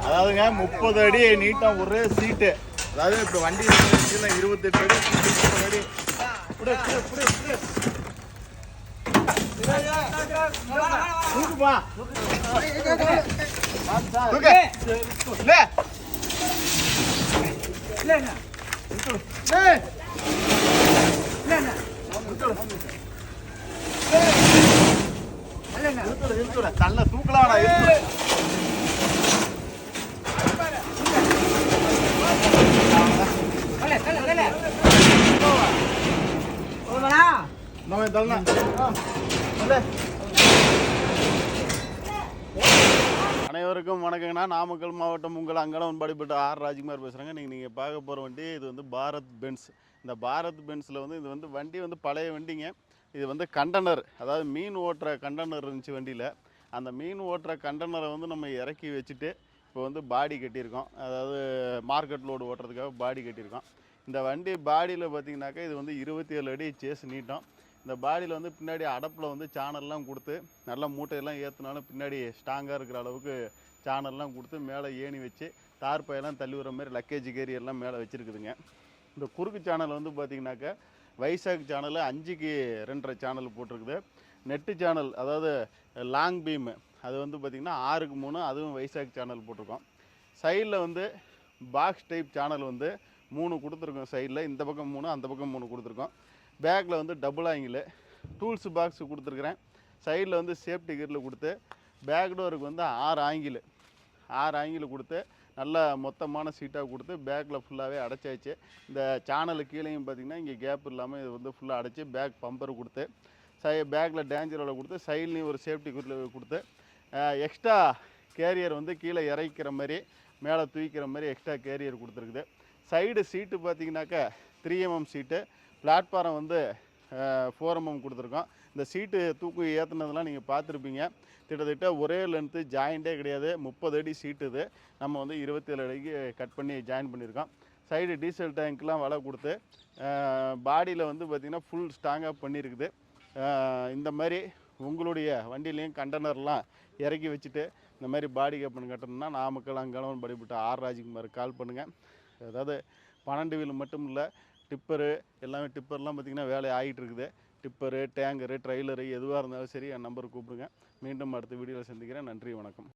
அதாவதுங்க 30 அடி நீட்டம் ஒரே சீட்டு. அதாவது இப்போ வண்டி 28 அடி 30 அடி. தூக்குப்பா தள்ள தூக்கலாம். அனைவருக்கும் வணக்கங்கண்ணா. நாமக்கல் மாவட்டம் உங்கள் அங்கடம் படிப்பட்ட ஆர் ராஜ்குமார் பேசுகிறேங்க. நீங்கள் பார்க்க போகிற வண்டி இது வந்து பாரத் பென்ஸ். இந்த பாரத் பென்ஸில் வந்து இது வந்து வண்டி வந்து பழைய வண்டிங்க. இது வந்து கண்டனர், அதாவது மீன் ஓட்டுற கண்டனர் இருந்துச்சு வண்டியில். அந்த மீன் ஓட்டுற கண்டனரை வந்து நம்ம இறக்கி வச்சுட்டு இப்போ வந்து பாடி கட்டியிருக்கோம். அதாவது மார்க்கெட் லோடு ஓட்டுறதுக்காக பாடி கட்டியிருக்கோம். இந்த வண்டி பாடியில் பார்த்திங்கனாக்கா இது வந்து 27 அடி சேஸ் நீட்டம். இந்த பாடியில் வந்து பின்னாடி அடப்பில் வந்து சேனல்லாம் கொடுத்து நல்லா மூட்டையெல்லாம் ஏற்றினாலும் பின்னாடி ஸ்ட்ராங்காக இருக்கிற அளவுக்கு சேனல்லாம் கொடுத்து மேலே ஏணி வச்சு தார்பாயெல்லாம் தள்ளி விடுற மாதிரி லக்கேஜ் கேரியெல்லாம் மேலே வச்சுருக்குதுங்க. இந்த குறுக்கு சேனல் வந்து பார்த்திங்கனாக்கா வைசாக் சேனல் 5க்கு 2.5 சேனல் போட்டிருக்குது. நெட்டு சேனல் அதாவது லாங் பீமு அது வந்து பார்த்திங்கன்னா 6க்கு 3 அதுவும் வைசாக் சேனல் போட்டிருக்கோம். சைடில் வந்து பாக்ஸ் டைப் சேனல் வந்து 3 கொடுத்துருக்கோம். சைடில் இந்த பக்கம் 3 அந்த பக்கம் 3 கொடுத்துருக்கோம். பேக்கில் வந்து டபுள் ஆங்கிள் டூல்ஸ் பாக்ஸ் கொடுத்துருக்குறேன். சைடில் வந்து சேஃப்டி கியரில் கொடுத்து பேக் டோருக்கு வந்து 6 ஆங்கிள் கொடுத்து நல்லா மொத்தமான சீட்டாக கொடுத்து பேக்கில் ஃபுல்லாகவே அடைச்சாச்சு. இந்த சேனலு கீழேயும் பார்த்திங்கன்னா இங்கே கேப் இல்லாமல் இது வந்து ஃபுல்லாக அடைச்சி பேக் பம்பர் கொடுத்து பேக்கில் டேஞ்சரோட கொடுத்து சைட்லேயும் ஒரு சேஃப்டி கியரில் கொடுத்து எக்ஸ்ட்ரா கேரியர் வந்து கீழே இறக்கிற மாதிரி மேலே தூக்கிற மாதிரி எக்ஸ்ட்ரா கேரியர் கொடுத்துருக்குது. சைடு சீட்டு பார்த்திங்கனாக்கா 3mm சீட்டு, பிளாட்ஃபாரம் வந்து 4mm கொடுத்துருக்கோம். இந்த சீட்டு தூக்கு ஏற்றுனதெல்லாம் நீங்கள் பார்த்துருப்பீங்க. கிட்டத்தட்ட ஒரே லென்த்து ஜாயிண்ட்டே கிடையாது. 30 அடி சீட்டு இது. நம்ம வந்து 27 அடிக்கு கட் பண்ணி ஜாயின் பண்ணியிருக்கோம். சைடு டீசல் டேங்க்லாம் வலை கொடுத்து பாடியில் வந்து பார்த்திங்கன்னா ஃபுல் ஸ்ட்ராங்காக பண்ணியிருக்குது. இந்த மாதிரி உங்களுடைய வண்டியிலையும் கண்டனர்லாம் இறக்கி வச்சுட்டு இந்த மாதிரி பாடி கேப்பன் கட்டணும்னா நாமக்கல் அங்கடம் படிப்பட்ட ஆர் ராஜ்குமார் கால் பண்ணுங்கள். அதாவது 12 வீல் மட்டும் இல்லை, டிப்பரு எல்லாமே டிப்பர்லாம் பார்த்திங்கன்னா வேலை ஆகிட்டு இருக்குது. டிப்பரு, டேங்கரு, ட்ரெய்லரு எதுவாக இருந்தாலும் சரி என் நம்பருக்கு கூப்பிடுங்க. மீண்டும் அடுத்த வீடியோவில் சந்திக்கிறேன். நன்றி, வணக்கம்.